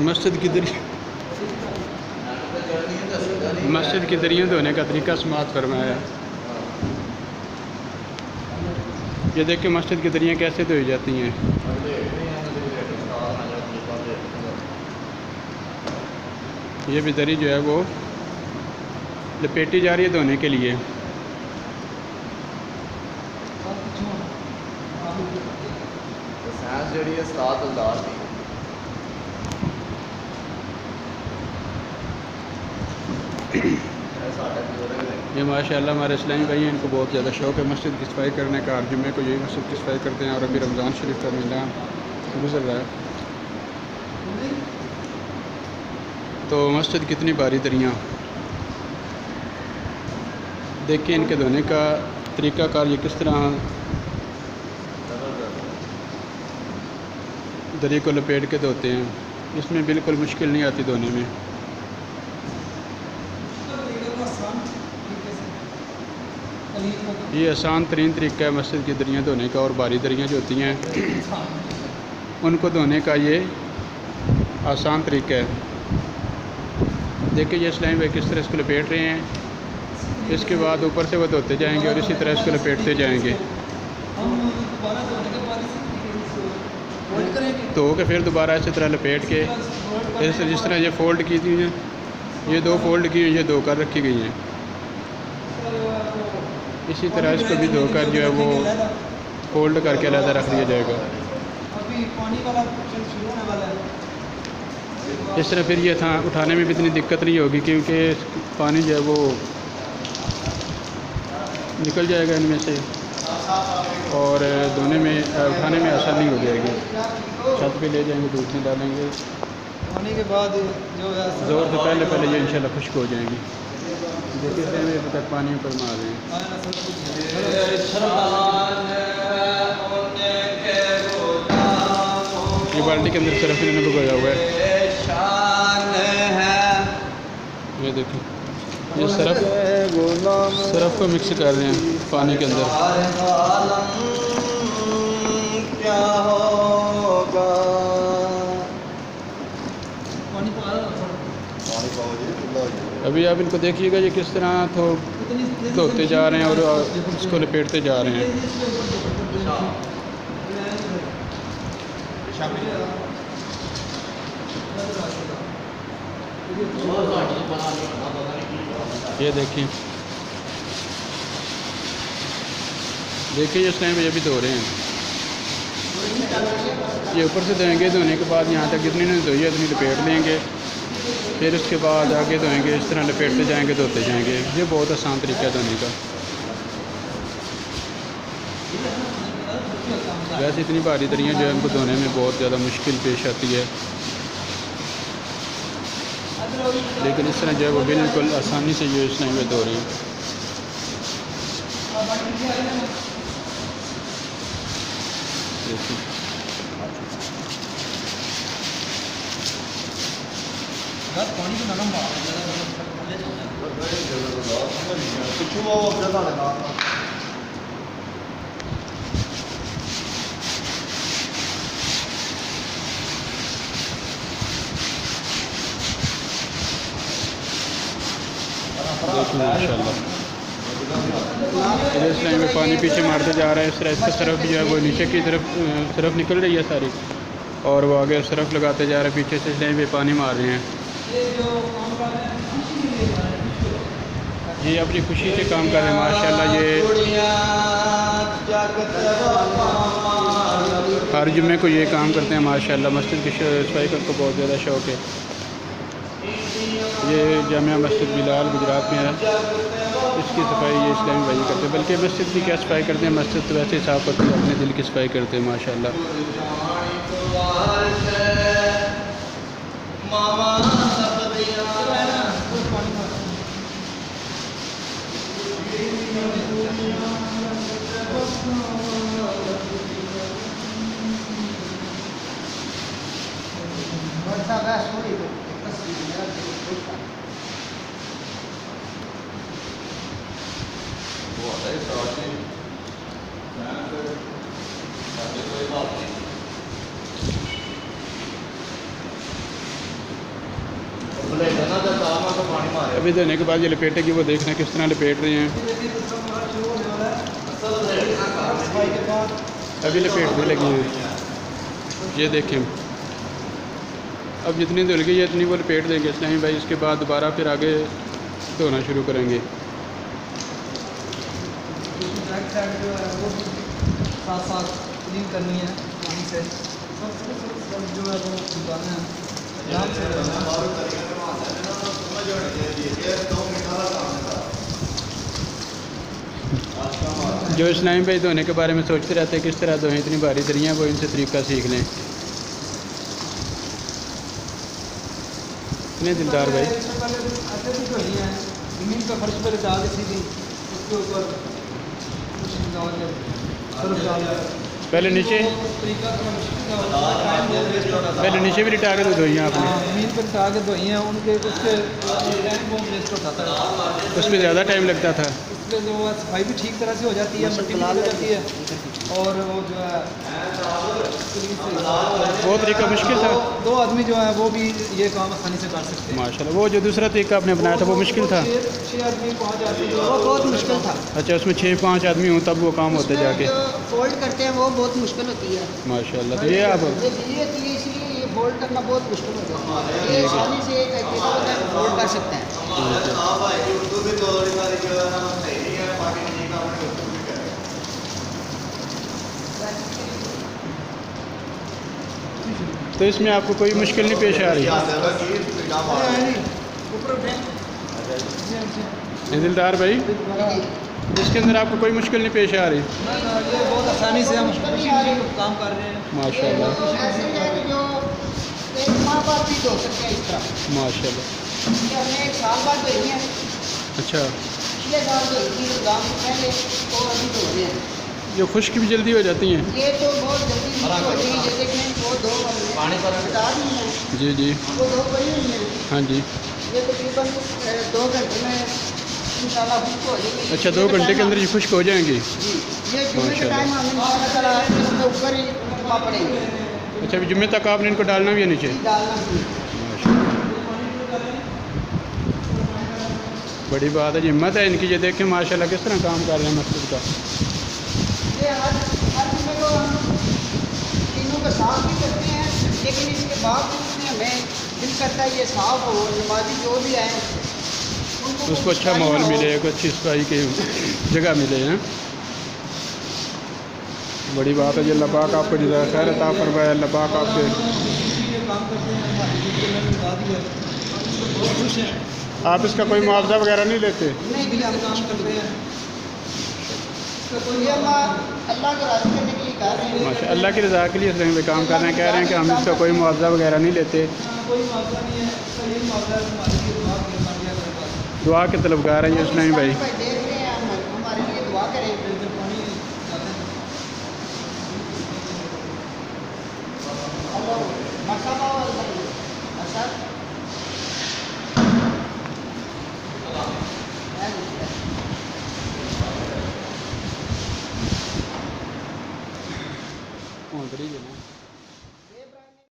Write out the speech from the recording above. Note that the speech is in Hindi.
मस्जिद की दरियाँ धोने का तरीका समाप्त फरमाया। ये देखिए मस्जिद की दरियाँ कैसे धोई जाती हैं। ये भी दरी जो है वो लपेटी जा रही है धोने के लिए। ये माशाल्लाह हमारे इस्लामी भाई हैं, इनको बहुत ज़्यादा शौक़ है मस्जिद की सफाई करने का। हर जुम्मे को यही मस्जिद की सफाई करते हैं और अभी रमज़ान शरीफ का महीना गुजर रहा है तो मस्जिद कितनी भारी दरियाँ। देखिए इनके धोने का तरीक़ाकार ये किस तरह दरी को लपेट के धोते हैं। इसमें बिल्कुल मुश्किल नहीं आती धोने में। ये आसान तरीन तरीका है मस्जिद की दरियाँ धोने का। और भारी दरियाँ जो होती हैं उनको धोने का ये आसान तरीका है। देखिए ये इस्लामी भाई किस तरह इसको लपेट रहे हैं। इसके बाद ऊपर से वो धोते जाएंगे और इसी तरह इसको लपेटते जाएंगे। धो के फिर दोबारा इसी तरह लपेट के जिस तरह ये फ़ोल्ड की थी हैं, ये दो फोल्ड की ये धो कर रखी गई हैं। इसी तरह इसको भी धोकर जो है वो फोल्ड करके अलग रख दिया जाएगा। इस तरह फिर ये था उठाने में भी इतनी दिक्कत नहीं होगी क्योंकि पानी जो है वो निकल जाएगा इनमें से और धोने में उठाने में आसानी हो जाएगी। छत पे ले जाएंगे धूप में डालेंगे धोने के बाद जो है ज़ोर से पहले ये इंशाल्लाह खुश्क हो जाएंगी। देखिए इसमें अभी तक पानी ऊपर मार रहे हैं। ये बाल्टी के अंदर सरफ इन्होंने भगोया हुआ है। ये देखिए ये सरफ को मिक्स कर रहे हैं पानी के अंदर। क्या होगा अभी आप इनको देखिएगा ये किस तरह तो धोते जा रहे हैं और इसको लपेटते जा रहे हैं। ये देखिए इस टाइम पे ये भी धो रहे हैं। ये ऊपर से धोएंगे, धोने के बाद यहाँ तक जितनी नहीं धोई है उतनी लपेट लेंगे। फिर उसके बाद आगे धोएंगे, इस तरह लपेटते जाएंगे धोते जाएंगे। ये बहुत आसान तरीका है धोने का। वैसे इतनी भारी दरियाँ जो है उनको धोने में बहुत ज़्यादा मुश्किल पेश आती है, लेकिन इस तरह जो है वो बिल्कुल आसानी से ये इस टाइम में धो रहे हैं। पानी तो नरम इस टाइम में पानी पीछे मारते जा रहा है। इस तरह इसका सरफ जो है वो नीचे की तरफ सरफ निकल रही है सारी और वो आगे सरफ लगाते जा रहे हैं। पीछे से इस टाइम पे पानी मार रहे हैं। ये अपनी खुशी से काम कर रहे हैं माशाल्लाह। ये हर जुम्मे को ये काम करते हैं माशाल्लाह। मस्जिद की सफाई का उनको बहुत ज़्यादा शौक़ है। ये जामिया मस्जिद बिलाल गुजरात में है। इसकी सफाई ये इस्लामी भाई करते हैं। बल्कि मस्जिद की क्या सफाई करते हैं, मस्जिद तो वैसे ही साफ़ होती है, अपने दिल की सफाई करते हैं माशाल्लाह। अभी धोने के बाद ये लपेटेगी, वो देखना किस तरह लपेट रहे हैं। अभी लपेटने लगी हैं, ये देखें। अब जितनी धुल गई है इतनी वो लपेट देंगे इस्लामी भाई। इसके बाद दोबारा फिर आगे धोना शुरू करेंगे। बैक साइड जो है वो भी साथ साथ क्लीन करनी है पानी से। सब जो है वो निकालना है आराम से। जो इस्लामी भाई धोने के बारे में सोचते रहते हैं किस तरह धोएं, इतनी भारी दरियाँ, वो इनसे तरीका सीख लें। इतने दिलदार भाई। इससे पहले ऐसे भी धोनी है, ज़मीन पर फर्श पर डाल दी सीधी, उसके ऊपर कुछ डाल के सर्फ डाल के। पहले नीचे तरीका थोड़ा मुश्किल का होता है, टाइम बहुत वेस्ट होता था। पहले नीचे भी लिटा के धोई हैं आपने? हाँ, ज़मीन पर लिटा के धोई हैं, उनके उसके टाइम बहुत वेस्ट होता था। उस पर ज़्यादा टाइम लगता था। इसलिए जो है सफाई भी ठीक तरह से हो जाती है, मिट्टी भी हो जाती है, और वो जो है वो तरीका मुश्किल था। दो आदमी जो है वो भी ये काम आसानी से कर सकते हैं माशाल्लाह। वो जो दूसरा तरीका आपने अपनाया था वो मुश्किल था? 6 आदमी 5 आदमी जो वो बहुत मुश्किल था। अच्छा, उसमें 6-5 आदमी हों तब वो काम होते जाके। फोल्ड करते हैं वो बहुत मुश्किल होती है। माशाल्लाह। तो ये आप ये इसलिए ये फोल्ड करना बहुत मुश्किल हो जाता है। ये आसानी से एक फोल्ड कर सकते हैं। तो इसमें आपको कोई मुश्किल नहीं पेश आ रही? दिलदार भाई, इसके अंदर आपको कोई मुश्किल नहीं पेश आ रही? ये बहुत आसानी से हम काम कर रहे हैं माशाल्लाह ऐसे है कि जो एक माह बाद भी धो सकते हैं इस तरह। माशाल्लाह। ये हमने 1 साल बाद धोई है, अच्छा, पिछले साल धोई थी रमजान से पहले, और अभी धो रहे हैं। जो खुश्क भी जल्दी हो जाती हैं? ये तो बहुत जल्दी हो जाएगी। जैसे कि वो दो पानी पर बता दी है, जी जी, वो दो पड़ी हुई है। हाँ जी। ये तकरीबन 2 घंटे में इंशाल्लाह खुश्क हो जाएगी। अच्छा, 2 घंटे के अंदर ये खुश्क हो जाएंगी? जी, ये जुम्मे के टाइम हमें इंशाल्लाह इसके ऊपर ही रखना पड़ेंगे। अच्छा, अभी जुम्मे तक आपने इनको डालना भी है नीचे? डालना चाहिए। बड़ी बात है, हिम्मत है इनकी। ये देखें माशाल्लाह किस तरह काम कर रहे हैं मस्जिद का। ये हर जुम्मे को हम तीनों का साफ भी करते हैं, लेकिन इसके बावजूद में हमें दिल करता है ये साफ हो, नमाजी जो भी आए उसको अच्छा माहौल मिले, एक अच्छी सफाई की जगह मिले हैं। बड़ी बात है। ये अल्लाह पाक आपको जज़ा खैर अता फरमाए। अल्लाह पाक आपके ये काम करते हैं, हमारी ड्यूटी मैंने बता दी है, बहुत खुश हैं। आप इसका कोई मुआवजा वगैरह नहीं लेते? नहीं भी हम काम करते हैं, ये हम अल्लाह को राज़ी करने के लिए कर रहे हैं। माशा अल्लाह की रज़ा के लिए इस रंग में काम कर रहे हैं। कह रहे हैं कि हम इसका कोई मुआवजा वगैरह नहीं लेते। कोई मुआवजा नहीं है, इसका यही मुआवजा है हमारे लिए दुआ की हमारी अल्लाह पास। दुआ के तलबगार हैं ये इस्लामी भाई। देख रहे हैं, हम हमारे लिए दुआ करें। इधर पानी जाते हैं। हेलो, मरहबा